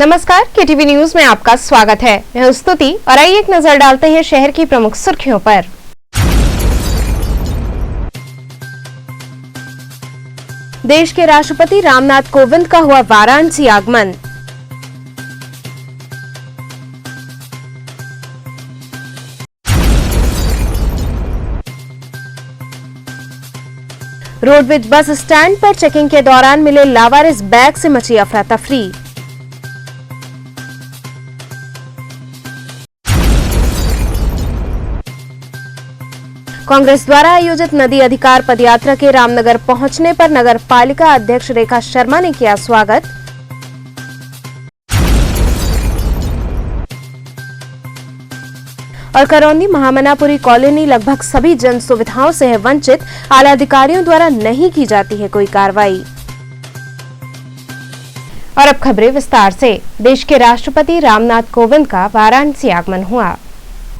नमस्कार, KTV news में आपका स्वागत है। मैं स्तुति और आइए एक नजर डालते हैं शहर की प्रमुख सुर्खियों पर। देश के राष्ट्रपति रामनाथ कोविंद का हुआ वाराणसी आगमन। रोडवेज बस स्टैंड पर चेकिंग के दौरान मिले लावारिस बैग से मची अफरा तफरी। कांग्रेस द्वारा आयोजित नदी अधिकार पदयात्रा के रामनगर पहुंचने पर नगर पालिका अध्यक्ष रेखा शर्मा ने किया स्वागत। और करौंदी महामनापुरी कॉलोनी लगभग सभी जन सुविधाओं से है वंचित, आला अधिकारियों द्वारा नहीं की जाती है कोई कार्रवाई। और अब खबरें विस्तार से। देश के राष्ट्रपति रामनाथ कोविंद का वाराणसी आगमन हुआ।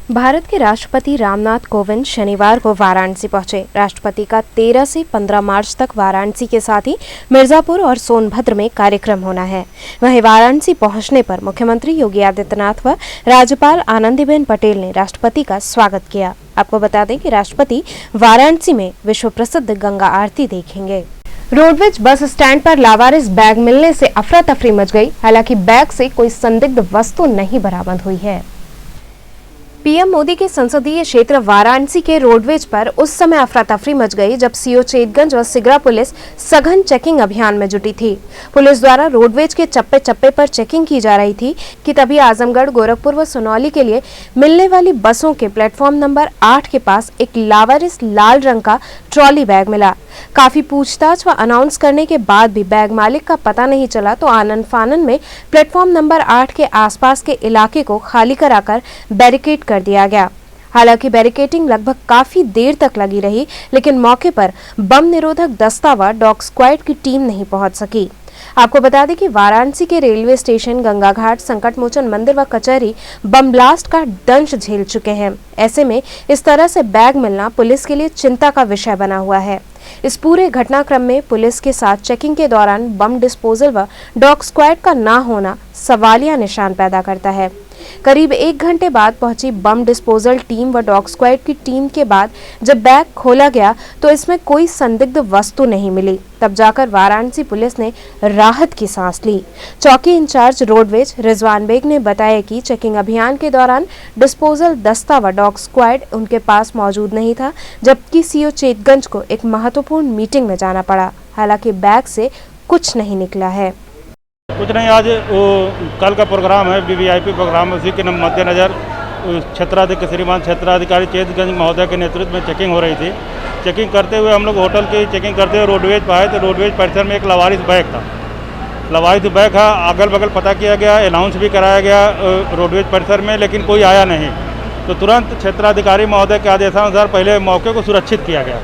भारत के राष्ट्रपति रामनाथ कोविंद शनिवार को वाराणसी पहुंचे। राष्ट्रपति का 13 से 15 मार्च तक वाराणसी के साथ ही मिर्जापुर और सोनभद्र में कार्यक्रम होना है। वहीं वाराणसी पहुंचने पर मुख्यमंत्री योगी आदित्यनाथ व राज्यपाल आनंदीबेन पटेल ने राष्ट्रपति का स्वागत किया। आपको बता दें कि राष्ट्रपति वाराणसी में विश्व प्रसिद्ध गंगा आरती देखेंगे। रोडवेज बस स्टैंड पर लावारिस बैग मिलने से अफरा तफरी मच गई। हालांकि बैग से कोई संदिग्ध वस्तु नहीं बरामद हुई है। पीएम मोदी के संसदीय क्षेत्र वाराणसी के रोडवेज पर उस समय अफरा तफरी मच गई जब सीओ चेतगंज व सिगरा पुलिस सघन चेकिंग अभियान में जुटी थी। पुलिस द्वारा रोडवेज के चप्पे चप्पे पर चेकिंग की जा रही थी कि तभी आजमगढ़, गोरखपुर व सोनौली के लिए मिलने वाली बसों के प्लेटफॉर्म नंबर 8 के पास एक लावारिस लाल रंग का ट्रॉली बैग मिला। काफी पूछताछ व अनाउंस करने के बाद भी बैग मालिक का पता नहीं चला तो आनन फानन में प्लेटफॉर्म नंबर 8 के आसपास के इलाके को खाली कराकर बैरिकेड कर दिया गया। हालांकि बैरिकेडिंग लगभग काफी देर तक लगी रही, लेकिन मौके पर बम निरोधक दस्ता व डॉग स्क्वाड की टीम नहीं पहुंच सकी। आपको बता दें कि वाराणसी के रेलवे स्टेशन, गंगा घाट, संकट मोचन मंदिर व कचहरी बम ब्लास्ट का दंश झेल चुके हैं। ऐसे में इस तरह से बैग मिलना पुलिस के लिए चिंता का विषय बना हुआ है। इस पूरे घटनाक्रम में पुलिस के साथ चेकिंग के दौरान बम डिस्पोजल व डॉग स्क्वाड का ना होना सवालिया निशान पैदा करता है। करीब 1 घंटे बाद पहुंची बम डिस्पोजल टीम व डॉग स्क्वाड की टीम के बाद जब बैग खोला गया तो इसमें कोई संदिग्ध वस्तु नहीं मिली। तब जाकर वाराणसी पुलिस ने राहत की सांस ली। चौकी इंचार्ज रोडवेज रिजवान बेग ने बताया कि चेकिंग अभियान के दौरान डिस्पोजल दस्ता व डॉग स्क्वाड उनके पास मौजूद नहीं था, जबकि सीओ चेतगंज को एक महत्वपूर्ण मीटिंग में जाना पड़ा। हालांकि बैग से कुछ नहीं निकला है। कुछ नहीं, आज वो कल का प्रोग्राम है, वीवीआईपी प्रोग्राम, उसी के मद्देनज़र श्रीमान क्षेत्राधिकारी चेतगंज महोदय के नेतृत्व में चेकिंग हो रही थी। चेकिंग करते हुए हम लोग होटल की चेकिंग करते हुए रोडवेज पर आए तो रोडवेज परिसर में एक लावारिस बैग था। लावारिस बैग था, अगल बगल पता किया गया, अनाउंस भी कराया गया रोडवेज परिसर में, लेकिन कोई आया नहीं। तो तुरंत क्षेत्राधिकारी महोदय के आदेशानुसार पहले मौके को सुरक्षित किया गया,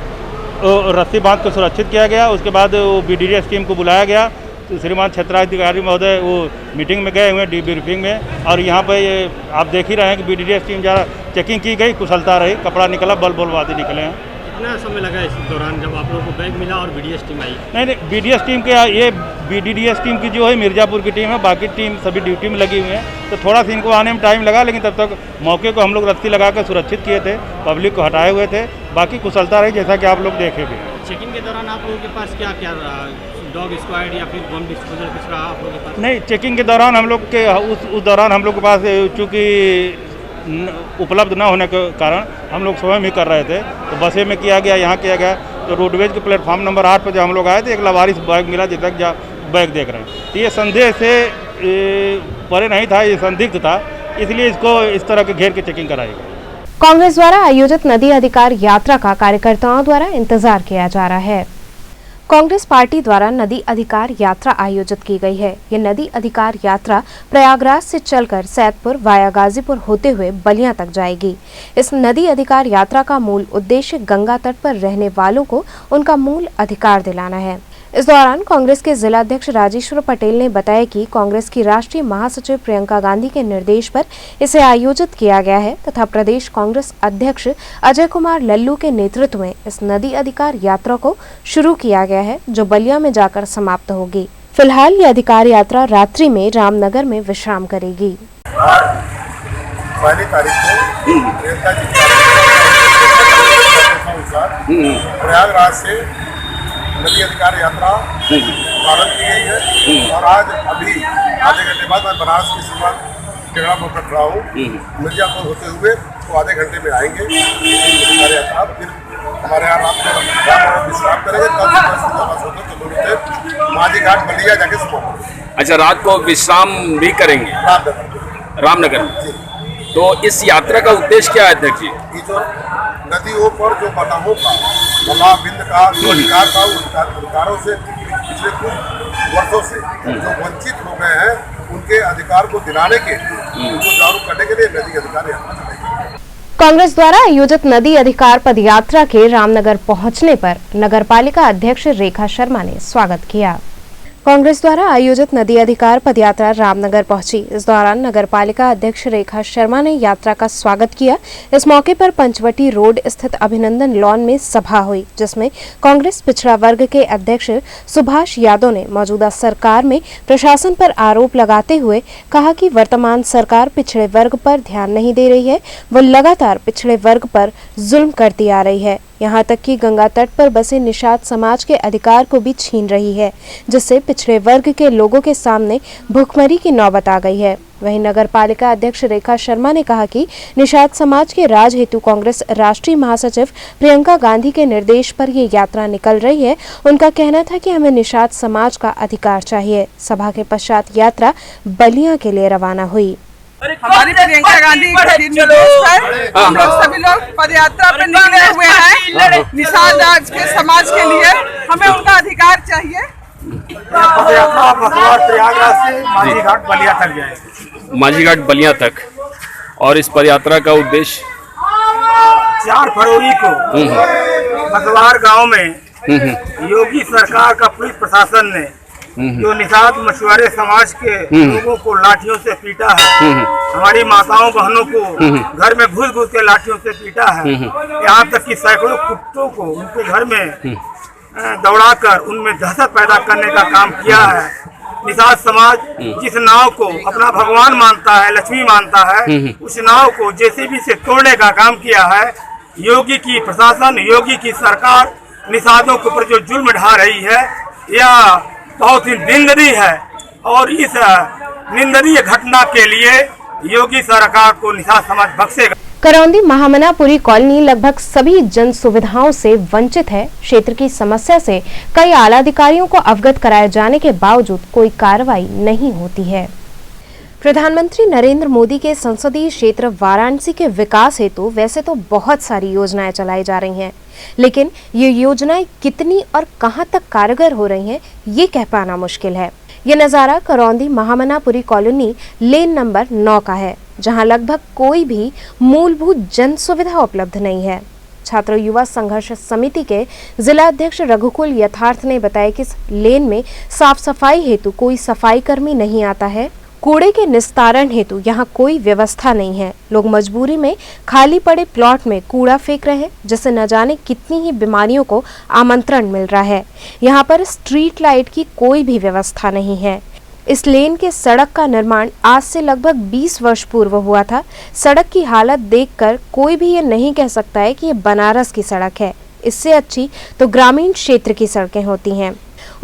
रस्सी बांध को सुरक्षित किया गया। उसके बाद वो BDDS टीम को बुलाया गया। श्रीमान क्षेत्राधिकारी महोदय वो मीटिंग में गए हुए डीब्रीफिंग में, और यहाँ पे ये आप देख ही रहे हैं कि BDDS टीम ज़्यादा चेकिंग की गई, कुशलता रही, कपड़ा निकला, बल वादी निकले हैं। कितना समय लगा इस दौरान जब आप लोगों को बैग मिला और BDS टीम आई? नहीं, BDS टीम के ये BDDS टीम की जो है मिर्जापुर की टीम है, बाकी टीम सभी ड्यूटी में लगी हुई है, तो थोड़ा सा इनको आने में टाइम लगा, लेकिन तब तक मौके को हम लोग रस्सी लगा कर सुरक्षित किए थे, पब्लिक को हटाए हुए थे। बाकी कुशलता रही, जैसा कि आप लोग देखे भी। चेकिंग के दौरान आप लोगों के पास क्या क्या डॉग स्क्वाड या फिर बम डिस्पोजल कुछ रहा आप लोगों के पास? नहीं, चेकिंग के दौरान हम लोग के उस दौरान हम लोग के पास चूँकि उपलब्ध न होने के कारण हम लोग स्वयं ही कर रहे थे, तो बसे में किया गया, यहाँ किया गया। तो रोडवेज के प्लेटफॉर्म नंबर 8 पर जब हम लोग आए थे एक लावारिस बैग मिला, जिस तक बैग देख रहे हैं। तो ये संदेह से परे नहीं था, ये संदिग्ध था, इसलिए इसको इस तरह के घेर के चेकिंग कराई गई। कांग्रेस द्वारा आयोजित नदी अधिकार यात्रा का कार्यकर्ताओं द्वारा इंतजार किया जा रहा है। कांग्रेस पार्टी द्वारा नदी अधिकार यात्रा आयोजित की गई है। ये नदी अधिकार यात्रा प्रयागराज से चलकर सैदपुर वाया गाजीपुर होते हुए बलिया तक जाएगी। इस नदी अधिकार यात्रा का मूल उद्देश्य गंगा तट पर रहने वालों को उनका मूल अधिकार दिलाना है। इस दौरान कांग्रेस के जिलाध्यक्ष राजेश्वर पटेल ने बताया कि कांग्रेस की राष्ट्रीय महासचिव प्रियंका गांधी के निर्देश पर इसे आयोजित किया गया है तथा प्रदेश कांग्रेस अध्यक्ष अजय कुमार लल्लू के नेतृत्व में इस नदी अधिकार यात्रा को शुरू किया गया है, जो बलिया में जाकर समाप्त होगी। फिलहाल ये अधिकार यात्रा रात्रि में रामनगर में विश्राम करेगी। पहली तारीख को रेलता जी प्रयागराज से नदी अधिकार यात्रा प्रारंभ की गई है और आज अभी आधे घंटे बाद मैं बनारस की सीमा टेढ़ा पर खड़ा हूँ। मिर्जापुर होते हुए तो आधे घंटे में आएंगे अधिकार यात्रा। फिर हमारे यहाँ रात में विश्राम करेंगे, कल माझी घाट बलिया जाके समाप्त। अच्छा, रात को विश्राम भी करेंगे रामनगर में। तो इस यात्रा का उद्देश्य क्या है अध्यक्ष जी? ये जो नदियों पर जो बटाहों का मल्लाबिंद का जो अधिकार था, उन अधिकारों से पिछले कुछ वर्षों से जो वंचित हो गए हैं उनके अधिकार को दिलाने के लिए, उनको जागरूक करने के लिए नदी अधिकार यात्रा चलेगी। कांग्रेस द्वारा आयोजित नदी अधिकार पदयात्रा के रामनगर पहुंचने पर नगरपालिका अध्यक्ष रेखा शर्मा ने स्वागत किया। कांग्रेस द्वारा आयोजित नदी अधिकार पदयात्रा रामनगर पहुंची। इस दौरान नगरपालिका अध्यक्ष रेखा शर्मा ने यात्रा का स्वागत किया। इस मौके पर पंचवटी रोड स्थित अभिनंदन लॉन में सभा हुई, जिसमें कांग्रेस पिछड़ा वर्ग के अध्यक्ष सुभाष यादव ने मौजूदा सरकार में प्रशासन पर आरोप लगाते हुए कहा कि वर्तमान सरकार पिछड़े वर्ग पर ध्यान नहीं दे रही है, वो लगातार पिछड़े वर्ग पर जुल्म करती आ रही है। यहाँ तक कि गंगा तट पर बसे निषाद समाज के अधिकार को भी छीन रही है, जिससे पिछड़े वर्ग के लोगों के सामने भूखमरी की नौबत आ गई है। वहीं नगरपालिका अध्यक्ष रेखा शर्मा ने कहा कि निषाद समाज के राज हेतु कांग्रेस राष्ट्रीय महासचिव प्रियंका गांधी के निर्देश पर ये यात्रा निकल रही है। उनका कहना था कि हमें निषाद समाज का अधिकार चाहिए। सभा के पश्चात यात्रा बलिया के लिए रवाना हुई। हमारी प्रियंका गांधी हम लोग सभी लोग पदयात्रा पे निकले हुए हैं निषाद राज के समाज के लिए। हमें उनका अधिकार चाहिए। प्रयागराज से माझी घाट बलिया तक जाएगी। माझी घाट बलिया तक। और इस पदयात्रा का उद्देश्य 4 फरवरी को बसवार गांव में योगी सरकार का पुलिस प्रशासन ने जो निषाद मछुआरे समाज के लोगों को लाठियों से पीटा है, हमारी माताओं बहनों को घर में घुस घुस के लाठियों से पीटा है, यहाँ तक कि सैकड़ों कुत्तों को उनके घर में दौड़ाकर उनमें दहशत पैदा करने का काम किया है। निषाद समाज जिस नाव को अपना भगवान मानता है, लक्ष्मी मानता है, उस नाव को जेसीबी से तोड़ने का काम किया है। योगी की प्रशासन, योगी की सरकार निषादों के ऊपर जो जुल्म ढा रही है, यह बहुत ही निंदनीय है और इस निंदनीय घटना के लिए योगी सरकार को निषाद समाज बख्शेगा। करौंदी महामनापुरी कॉलोनी लगभग सभी जन सुविधाओं से वंचित है। क्षेत्र की समस्या से कई आला अधिकारियों को अवगत कराए जाने के बावजूद कोई कार्रवाई नहीं होती है। प्रधानमंत्री नरेंद्र मोदी के संसदीय क्षेत्र वाराणसी के विकास हेतु वैसे तो बहुत सारी योजनाएं चलाई जा रही हैं, लेकिन ये योजनाएं कितनी और कहां तक कारगर हो रही हैं, ये कह पाना मुश्किल है। ये नज़ारा करौंदी महामनापुरी कॉलोनी लेन नंबर 9 का है, जहां लगभग कोई भी मूलभूत जन सुविधा उपलब्ध नहीं है। छात्र युवा संघर्ष समिति के जिला अध्यक्ष रघुकुल यथार्थ ने बताया कि इस लेन में साफ सफाई हेतु कोई सफाई कर्मी नहीं आता है। कूड़े के निस्तारण हेतु यहाँ कोई व्यवस्था नहीं है। लोग मजबूरी में खाली पड़े प्लॉट में कूड़ा फेंक रहे हैं, जिससे न जाने कितनी ही बीमारियों को आमंत्रण मिल रहा है। यहाँ पर स्ट्रीट लाइट की कोई भी व्यवस्था नहीं है। इस लेन के सड़क का निर्माण आज से लगभग 20 वर्ष पूर्व हुआ था। सड़क की हालत देखकर कोई भी ये नहीं कह सकता है कि ये बनारस की सड़क है। इससे अच्छी तो ग्रामीण क्षेत्र की सड़कें होती हैं।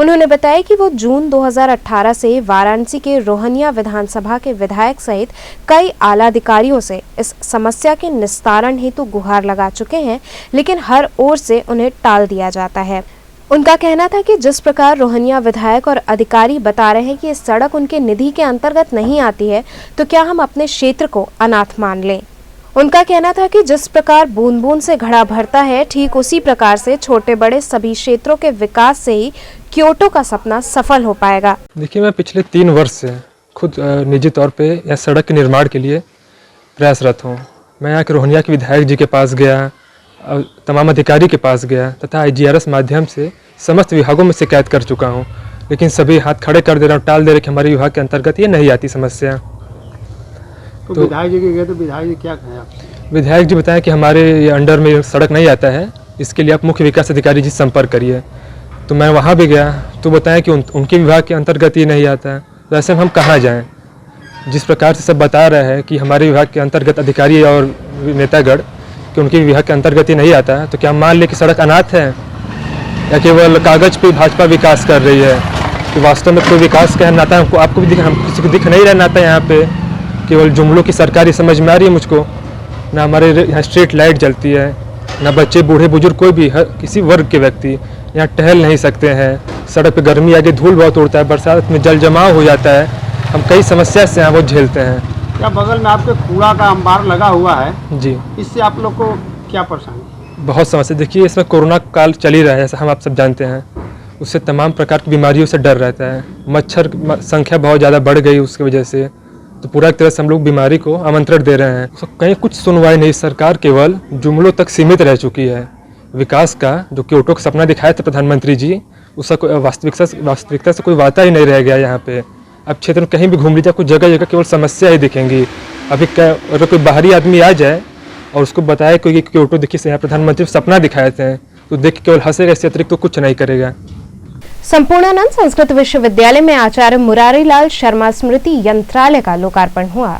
उन्होंने बताया कि वो जून 2018 से वाराणसी के रोहनिया विधानसभा के विधायक सहित कई आला अधिकारियों से इस समस्या के निस्तारण हेतु गुहार लगा चुके हैं, लेकिन हर ओर से उन्हें टाल दिया जाता है। उनका कहना था कि जिस प्रकार रोहनिया विधायक और अधिकारी बता रहे हैं कि ये सड़क उनके निधि के अंतर्गत नहीं आती है, तो क्या हम अपने क्षेत्र को अनाथ मान लें। उनका कहना था कि जिस प्रकार बूंद बूंद से घड़ा भरता है, ठीक उसी प्रकार से छोटे बड़े सभी क्षेत्रों के विकास से ही क्योटो का सपना सफल हो पाएगा। देखिए, मैं पिछले 3 वर्ष से खुद निजी तौर पे यह सड़क के निर्माण के लिए प्रयासरत हूँ। मैं यहाँ के रोहनिया के विधायक जी के पास गया, तमाम अधिकारी के पास गया तथा IGRS माध्यम से समस्त विभागों में शिकायत कर चुका हूँ, लेकिन सभी हाथ खड़े कर दे रहे हैं, टाल दे रहे कि हमारे विभाग के अंतर्गत ये नहीं आती समस्या। तो विधायक जी के गए तो विधायक जी क्या कहें आप? विधायक जी बताएं कि हमारे ये अंडर में सड़क नहीं आता है, इसके लिए आप मुख्य विकास अधिकारी जी संपर्क करिए। तो मैं वहाँ भी गया तो बताया कि उनके विभाग के अंतर्गत ये नहीं आता है। तो ऐसे में हम कहाँ जाएं? जिस प्रकार से सब बता रहे हैं कि हमारे विभाग के अंतर्गत अधिकारी और नेतागढ़ कि उनके विभाग के अंतर्गत ही नहीं आता है, तो क्या हम मान लें कि सड़क अनाथ है या केवल कागज पे भाजपा विकास कर रही है? कि वास्तव में कोई विकास का नाता हमको, आपको भी हम किसी को दिख नहीं रहा नाता यहाँ पे, केवल जुमलों की सरकारी समझ में आ रही है मुझको। ना हमारे यहाँ स्ट्रीट लाइट जलती है, ना बच्चे बूढ़े बुजुर्ग कोई भी किसी वर्ग के व्यक्ति यहाँ टहल नहीं सकते हैं। सड़क पे गर्मी आगे धूल बहुत उड़ता है, बरसात में जल जमाव हो जाता है, हम कई समस्या से यहाँ वो झेलते हैं। क्या बगल में आपके कूड़ा का अंबार लगा हुआ है जी, इससे आप लोग को क्या परेशानी? बहुत समस्या। देखिए इसमें कोरोना काल चल ही रहा है, ऐसा हम आप सब जानते हैं। उससे तमाम प्रकार की बीमारियों से डर रहता है। मच्छर संख्या बहुत ज़्यादा बढ़ गई उसकी वजह से, तो पूरा एक तरह से हम लोग बीमारी को आमंत्रण दे रहे हैं। तो कहीं कुछ सुनवाई नहीं, सरकार केवल जुमलों तक सीमित रह चुकी है। विकास का जो क्योटो का सपना दिखाया था प्रधानमंत्री जी, उसका कोई वास्तविकता से कोई वादा ही नहीं रह गया यहाँ पे। अब क्षेत्र में कहीं भी घूम लीजिए, कुछ जगह जगह केवल समस्या ही दिखेंगी। अभी अगर कोई बाहरी आदमी आ जाए और उसको बताए कोई क्योटो देखिए से यहाँ प्रधानमंत्री सपना दिखाए थे, तो देख के केवल हंसेगा, इससे अतिरिक्त तो कुछ नहीं करेगा। संपूर्णानंद संस्कृत विश्वविद्यालय में आचार्य मुरारी लाल शर्मा स्मृति यंत्रालय का लोकार्पण हुआ।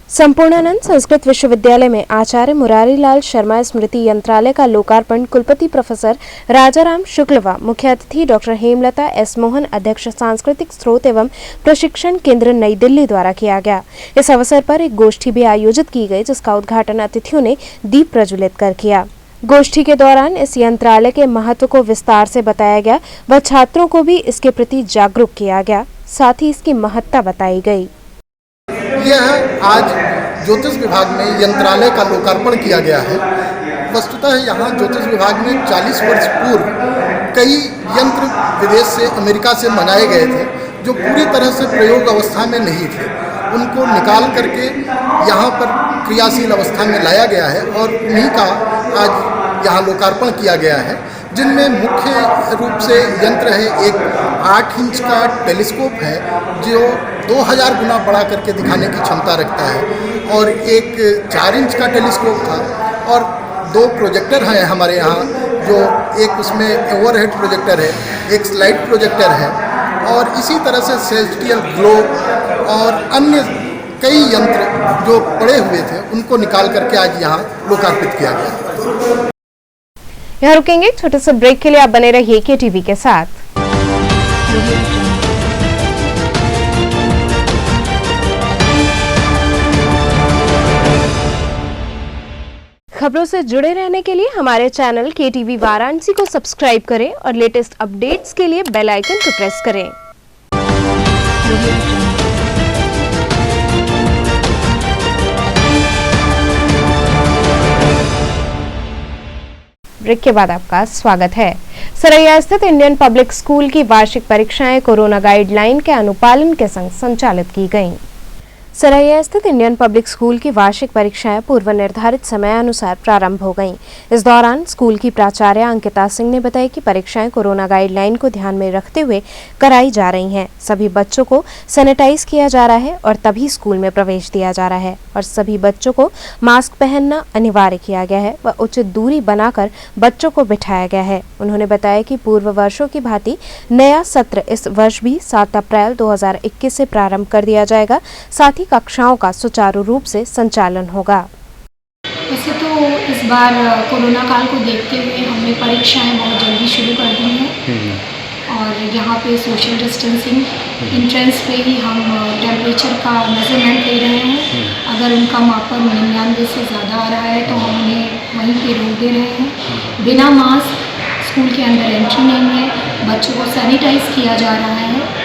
संपूर्णानंद संस्कृत विश्वविद्यालय में आचार्य मुरारी लाल शर्मा स्मृति यंत्रालय का लोकार्पण कुलपति प्रोफेसर राजाराम शुक्ल व मुख्य अतिथि डॉक्टर हेमलता एस मोहन, अध्यक्ष सांस्कृतिक स्रोत एवं प्रशिक्षण केंद्र नई दिल्ली द्वारा किया गया। इस अवसर पर एक गोष्ठी भी आयोजित की गई, जिसका उद्घाटन अतिथियों ने दीप प्रज्वलित कर किया। गोष्ठी के दौरान इस यंत्रालय के महत्व को विस्तार से बताया गया व छात्रों को भी इसके प्रति जागरूक किया गया, साथ ही इसकी महत्ता बताई गई। यह आज ज्योतिष विभाग में यंत्रालय का लोकार्पण किया गया है। वस्तुतः यहाँ ज्योतिष विभाग में 40 वर्ष पूर्व कई यंत्र विदेश से, अमेरिका से मंगाए गए थे, जो पूरी तरह से प्रयोग अवस्था में नहीं थे। उनको निकाल करके यहाँ पर क्रियाशील अवस्था में लाया गया है और उन्हीं का आज यहाँ लोकार्पण किया गया है, जिनमें मुख्य रूप से यंत्र है। एक 8 इंच का टेलीस्कोप है जो 2000 गुना बड़ा करके दिखाने की क्षमता रखता है, और एक 4 इंच का टेलीस्कोप था, और 2 प्रोजेक्टर हैं हमारे यहाँ, जो एक उसमें ओवरहेड प्रोजेक्टर है, एक स्लाइड प्रोजेक्टर है, और इसी तरह से सेलेस्टियल ग्लोब और अन्य कई यंत्र जो पड़े हुए थे उनको निकाल करके आज यहाँ लोकार्पित किया गया। यहाँ रुकेंगे एक छोटे से ब्रेक के लिए, आप बने रहिए KTV के साथ। खबरों से जुड़े रहने के लिए हमारे चैनल KTV वाराणसी को सब्सक्राइब करें और लेटेस्ट अपडेट्स के लिए बेल आइकन को प्रेस करें। ब्रेक के बाद आपका स्वागत है। सरैया स्थित इंडियन पब्लिक स्कूल की वार्षिक परीक्षाएं कोरोना गाइडलाइन के अनुपालन के संग संचालित की गईं। सरैया स्थित इंडियन पब्लिक स्कूल की वार्षिक परीक्षाएं पूर्व निर्धारित समयानुसार प्रारंभ हो गईं। इस दौरान स्कूल की प्राचार्य अंकिता सिंह ने बताया कि परीक्षाएं कोरोना गाइडलाइन को ध्यान में रखते हुए कराई जा रही हैं। सभी बच्चों को सैनिटाइज किया जा रहा है और तभी स्कूल में प्रवेश दिया जा रहा है, और सभी बच्चों को मास्क पहनना अनिवार्य किया गया है व उचित दूरी बनाकर बच्चों को बिठाया गया है। उन्होंने बताया कि पूर्व वर्षों की भांति नया सत्र इस वर्ष भी 7 अप्रैल 2021 से प्रारंभ कर दिया जाएगा। साथ कक्षाओं का सुचारू रूप से संचालन होगा। वैसे तो इस बार कोरोना काल को देखते हुए हमने परीक्षाएं बहुत जल्दी शुरू कर दी हैं, और यहाँ पे सोशल डिस्टेंसिंग, एंट्रेंस पे ही हम टेम्परेचर का मेजरमेंट ले रहे हैं। अगर उनका मापन 99 से ज़्यादा आ रहा है तो हम उन्हें वहीं पे रोक दे रहे हैं। बिना मास्क स्कूल के अंदर एंट्री नहीं है, बच्चों को सैनिटाइज किया जा रहा है।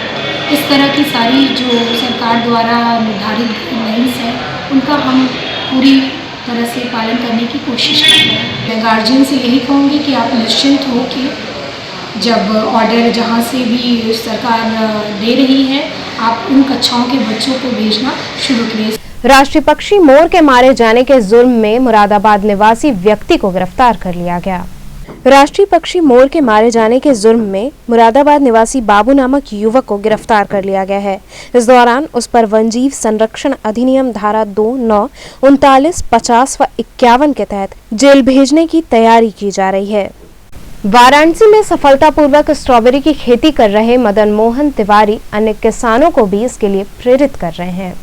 इस तरह की सारी जो सरकार द्वारा निर्धारित गाइडलाइंस है उनका हम पूरी तरह से पालन करने की कोशिश कर रहे हैं। मैं गार्जियन से यही कहूँगी कि आप निश्चिंत हो कि जब ऑर्डर जहाँ से भी सरकार दे रही है, आप उन कक्षाओं के बच्चों को भेजना शुरू करें। राष्ट्रीय पक्षी मोर के मारे जाने के जुर्म में मुरादाबाद निवासी व्यक्ति को गिरफ्तार कर लिया गया। राष्ट्रीय पक्षी मोर के मारे जाने के जुर्म में मुरादाबाद निवासी बाबू नामक युवक को गिरफ्तार कर लिया गया है। इस दौरान उस पर वन्यजीव संरक्षण अधिनियम धारा 2, 9, 39, 50 व 51 के तहत जेल भेजने की तैयारी की जा रही है। वाराणसी में सफलतापूर्वक स्ट्रॉबेरी की खेती कर रहे मदन मोहन तिवारी अन्य किसानों को भी इसके लिए प्रेरित कर रहे हैं।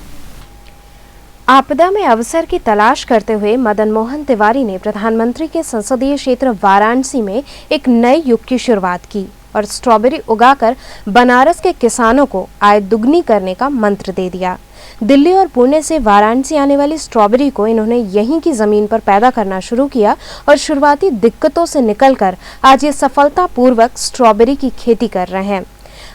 आपदा में अवसर की तलाश करते हुए मदन मोहन तिवारी ने प्रधानमंत्री के संसदीय क्षेत्र वाराणसी में एक नए युग की शुरुआत की और स्ट्रॉबेरी उगाकर बनारस के किसानों को आय दुगनी करने का मंत्र दे दिया। दिल्ली और पुणे से वाराणसी आने वाली स्ट्रॉबेरी को इन्होंने यहीं की जमीन पर पैदा करना शुरू किया और शुरुआती दिक्कतों से निकलकर आज ये सफलतापूर्वक स्ट्रॉबेरी की खेती कर रहे हैं।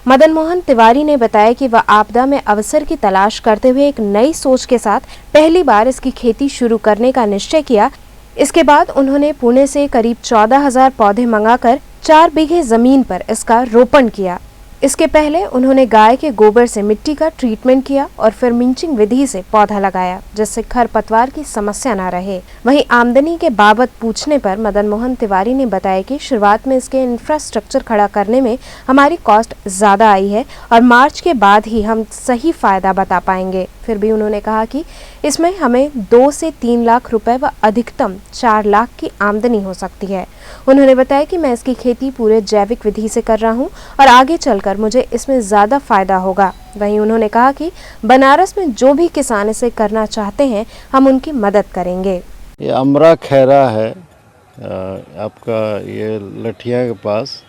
मदन मोहन तिवारी ने बताया कि वह आपदा में अवसर की तलाश करते हुए एक नई सोच के साथ पहली बार इसकी खेती शुरू करने का निश्चय किया। इसके बाद उन्होंने पुणे से करीब 14,000 पौधे मंगाकर 4 बीघे जमीन पर इसका रोपण किया। इसके पहले उन्होंने गाय के गोबर से मिट्टी का ट्रीटमेंट किया और फिर मिंचिंग विधि से पौधा लगाया, जिससे खरपतवार की समस्या न रहे। वहीं आमदनी के बाबत पूछने पर मदन मोहन तिवारी ने बताया कि शुरुआत में इसके इंफ्रास्ट्रक्चर खड़ा करने में हमारी कॉस्ट ज़्यादा आई है और मार्च के बाद ही हम सही फायदा बता पाएंगे। फिर भी उन्होंने कहा कि इसमें हमें 2 से 3 लाख रुपए व अधिकतम 4 लाख की आमदनी हो सकती है। उन्होंने बताया कि मैं इसकी खेती पूरे जैविक विधि से कर रहा हूं और आगे चलकर मुझे इसमें ज़्यादा फायदा होगा। वहीं उन्होंने कहा कि बनारस में जो भी किसान इसे करना चाहते हैं हम उनकी मदद करेंगे। ये अमरा खैरा है आपका, ये लठिया के पास,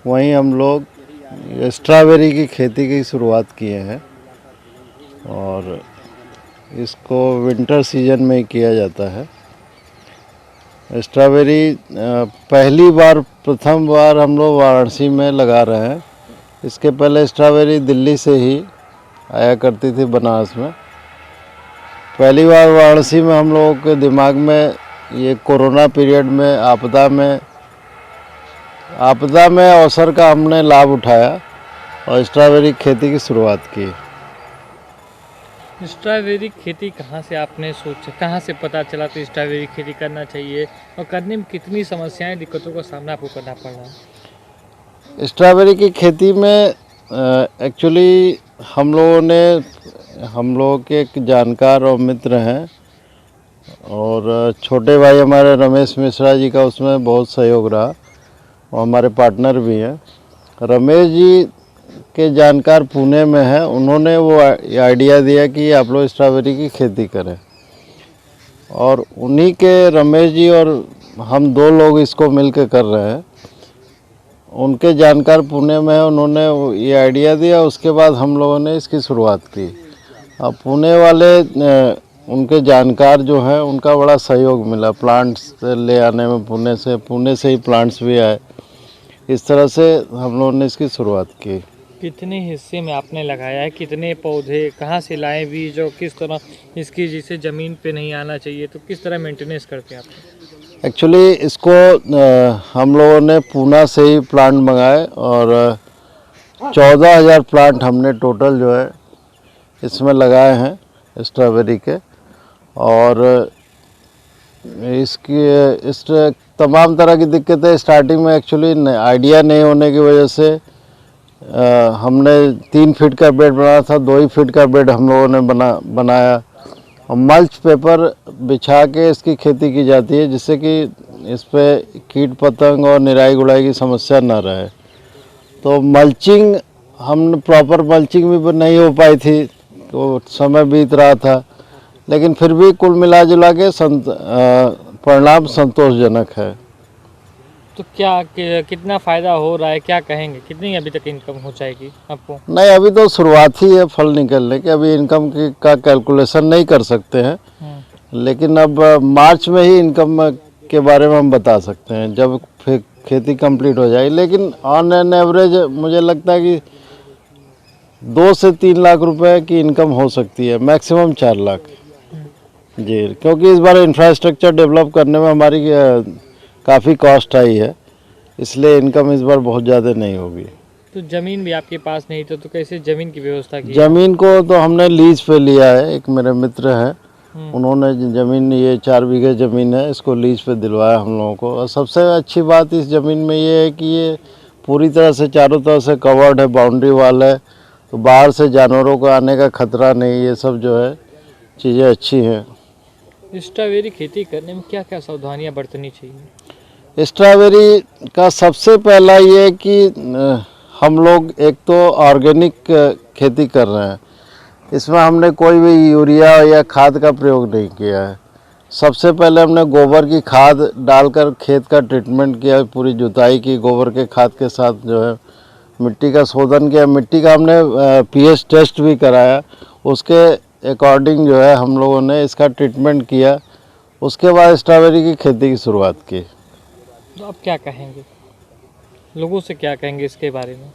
वहीं हम लोग स्ट्रॉबेरी की खेती की शुरुआत किए हैं और इसको विंटर सीजन में ही किया जाता है। स्ट्रॉबेरी प्रथम बार हम लोग वाराणसी में लगा रहे हैं। इसके पहले स्ट्रॉबेरी दिल्ली से ही आया करती थी बनारस में। पहली बार वाराणसी में हम लोगों के दिमाग में ये कोरोना पीरियड में आपदा में अवसर का हमने लाभ उठाया और स्ट्रॉबेरी खेती की शुरुआत की। स्ट्रॉबेरी खेती कहाँ से आपने सोचा, कहाँ से पता चला तो स्ट्रॉबेरी खेती करना चाहिए और करने में कितनी समस्याएं, दिक्कतों का सामना आपको करना पड़ रहा है? स्ट्रॉबेरी की खेती में एक्चुअली हम लोगों के एक जानकार और मित्र हैं और छोटे भाई हमारे रमेश मिश्रा जी का उसमें बहुत सहयोग रहा और हमारे पार्टनर भी हैं। रमेश जी के जानकार पुणे में हैं, उन्होंने वो आइडिया दिया कि आप लोग स्ट्रॉबेरी की खेती करें और उन्हीं के रमेश जी और हम 2 लोग इसको मिलकर कर रहे हैं। उनके जानकार पुणे में हैं, उन्होंने ये आइडिया दिया, उसके बाद हम लोगों ने इसकी शुरुआत की। अब पुणे वाले उनके जानकार जो हैं उनका बड़ा सहयोग मिला प्लांट्स ले आने में। पुणे से ही प्लांट्स भी आए। इस तरह से हम लोगों ने इसकी शुरुआत की। कितने हिस्से में आपने लगाया है, कितने पौधे कहाँ से लाए बीज और किस तरह इसकी, जिसे ज़मीन पे नहीं आना चाहिए तो किस तरह मेंटेनेंस करते हैं आप? एक्चुअली इसको हम लोगों ने पुणे से ही प्लांट मंगाए और 14,000 प्लांट हमने टोटल जो है इसमें लगाए हैं स्ट्रॉबेरी के। और इस तमाम तरह की दिक्कतें स्टार्टिंग में एक्चुअली आइडिया नहीं होने की वजह से हमने 3 फीट का बेड बनाया था, 2 ही फीट का बेड हम लोगों ने बनाया और मल्च पेपर बिछा के इसकी खेती की जाती है, जिससे कि इस पे कीट पतंग और निराई गुड़ाई की समस्या ना रहे। तो मल्चिंग हम प्रॉपर मल्चिंग भी नहीं हो पाई थी, तो समय बीत रहा था, लेकिन फिर भी कुल मिला जुला के परिणाम संतोषजनक है। तो कितना फ़ायदा हो रहा है, क्या कहेंगे, कितनी अभी तक इनकम हो जाएगी आपको? नहीं, अभी तो शुरुआत ही है फल निकलने की, अभी इनकम का कैलकुलेशन नहीं कर सकते हैं, लेकिन अब मार्च में ही इनकम के बारे में हम बता सकते हैं जब फिर खेती कंप्लीट हो जाएगी। लेकिन ऑन एन एवरेज मुझे लगता है कि 2 से 3 लाख रुपए की इनकम हो सकती है, मैक्सिमम 4 लाख जी, क्योंकि इस बार इंफ्रास्ट्रक्चर डेवलप करने में हमारी काफ़ी कॉस्ट आई है, इसलिए इनकम इस बार बहुत ज़्यादा नहीं होगी। तो ज़मीन भी आपके पास नहीं तो कैसे ज़मीन की व्यवस्था की? ज़मीन को तो हमने लीज पे लिया है, एक मेरे मित्र हैं, उन्होंने ज़मीन, ये 4 बीघे ज़मीन है, इसको लीज पे दिलवाया हम लोगों को। और सबसे अच्छी बात इस ज़मीन में ये है कि ये पूरी तरह से चारों तरफ से कवर्ड है, बाउंड्री वाल है, तो बाहर से जानवरों को आने का खतरा नहीं, ये सब जो है चीज़ें अच्छी हैं। स्ट्रॉबेरी खेती करने में क्या क्या सावधानियां बरतनी चाहिए? स्ट्रॉबेरी का सबसे पहला ये कि हम लोग एक तो ऑर्गेनिक खेती कर रहे हैं, इसमें हमने कोई भी यूरिया या खाद का प्रयोग नहीं किया है। सबसे पहले हमने गोबर की खाद डालकर खेत का ट्रीटमेंट किया, पूरी जुताई की गोबर के खाद के साथ जो है मिट्टी का शोधन किया, मिट्टी का हमने पीएच टेस्ट भी कराया, उसके अकॉर्डिंग जो है हम लोगों ने इसका ट्रीटमेंट किया। उसके बाद स्ट्रॉबेरी की खेती की शुरुआत की। तो आप क्या कहेंगे, लोगों से क्या कहेंगे इसके बारे में?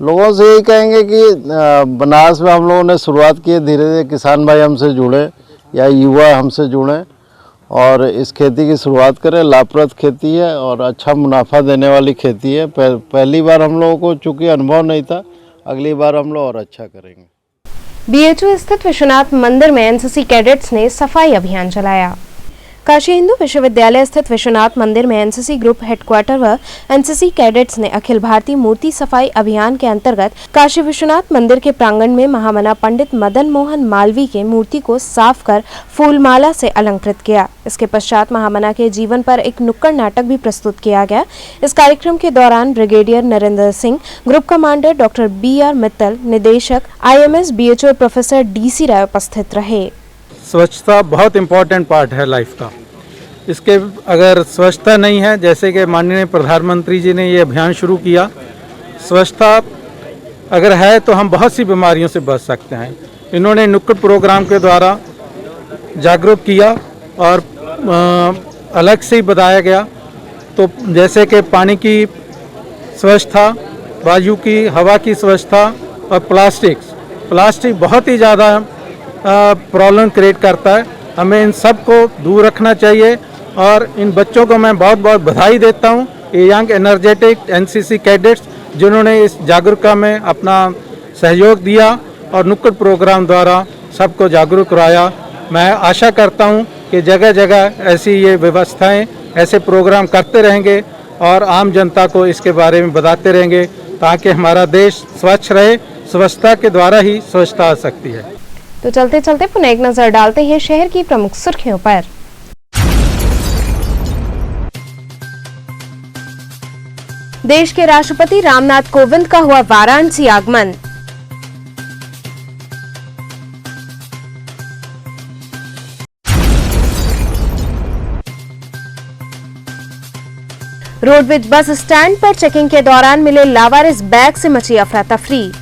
लोगों से यही कहेंगे कि बनारस में हम लोगों ने शुरुआत की, धीरे धीरे किसान भाई हमसे जुड़े या युवा हमसे जुड़े और इस खेती की शुरुआत करें। लाभप्रद खेती है और अच्छा मुनाफा देने वाली खेती है। पहली बार हम लोगों को चूँकि अनुभव नहीं था, अगली बार हम लोग और अच्छा करेंगे। बीएचयू स्थित विश्वनाथ मंदिर में एनसीसी कैडेट्स ने सफाई अभियान चलाया। काशी हिंदू विश्वविद्यालय स्थित विश्वनाथ मंदिर में एनसीसी ग्रुप हेडक्वार्टर व एनसीसी कैडेट्स ने अखिल भारतीय मूर्ति सफाई अभियान के अंतर्गत काशी विश्वनाथ मंदिर के प्रांगण में महामना पंडित मदन मोहन मालवीय के मूर्ति को साफ कर फूलमाला से अलंकृत किया। इसके पश्चात महामना के जीवन पर एक नुक्कड़ नाटक भी प्रस्तुत किया गया। इस कार्यक्रम के दौरान brigadier Narendra Singh, group commander doctor BR Mittal, निदेशक IMS BHO प्रोफेसर DC राय उपस्थित रहे। स्वच्छता बहुत इम्पोर्टेंट पार्ट है लाइफ का। इसके अगर स्वच्छता नहीं है, जैसे कि माननीय प्रधानमंत्री जी ने ये अभियान शुरू किया, स्वच्छता अगर है तो हम बहुत सी बीमारियों से बच सकते हैं। इन्होंने नुक्कड़ प्रोग्राम के द्वारा जागरूक किया और अलग से ही बताया गया। तो जैसे कि पानी की स्वच्छता, वायु की, हवा की स्वच्छता और प्लास्टिक बहुत ही ज़्यादा प्रॉब्लम क्रिएट करता है। हमें इन सब को दूर रखना चाहिए और इन बच्चों को मैं बहुत बहुत बधाई देता हूँ, ये यंग एनर्जेटिक एनसीसी कैडेट्स जिन्होंने इस जागरूकता में अपना सहयोग दिया और नुक्कड़ प्रोग्राम द्वारा सबको जागरूक कराया। मैं आशा करता हूँ कि जगह जगह ऐसी ये व्यवस्थाएं, ऐसे प्रोग्राम करते रहेंगे और आम जनता को इसके बारे में बताते रहेंगे ताकि हमारा देश स्वच्छ रहे। स्वच्छता के द्वारा ही स्वच्छता आ सकती है। तो चलते चलते पुनः एक नजर डालते हैं शहर की प्रमुख सुर्खियों पर। देश के राष्ट्रपति रामनाथ कोविंद का हुआ वाराणसी आगमन। रोडवेज बस स्टैंड पर चेकिंग के दौरान मिले लावारिस बैग से मची अफरा तफरी।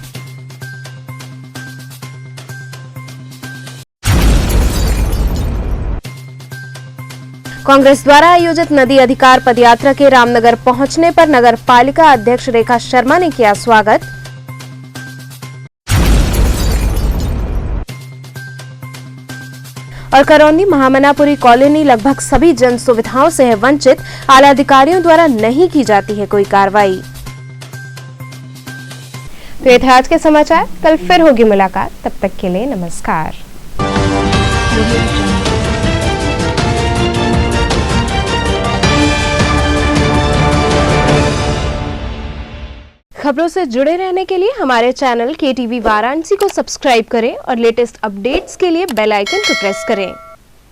कांग्रेस द्वारा आयोजित नदी अधिकार पदयात्रा के रामनगर पहुंचने पर नगर पालिका अध्यक्ष रेखा शर्मा ने किया स्वागत। और करौंदी महामनापुरी कॉलोनी लगभग सभी जन सुविधाओं से है वंचित, आला अधिकारियों द्वारा नहीं की जाती है कोई कार्रवाई। तो ये थे आज के समाचार, कल फिर होगी मुलाकात, तब तक के लिए नमस्कार। खबरों से जुड़े रहने के लिए हमारे चैनल KTV वाराणसी को सब्सक्राइब करें और लेटेस्ट अपडेट्स के लिए बेल आइकन को प्रेस करें।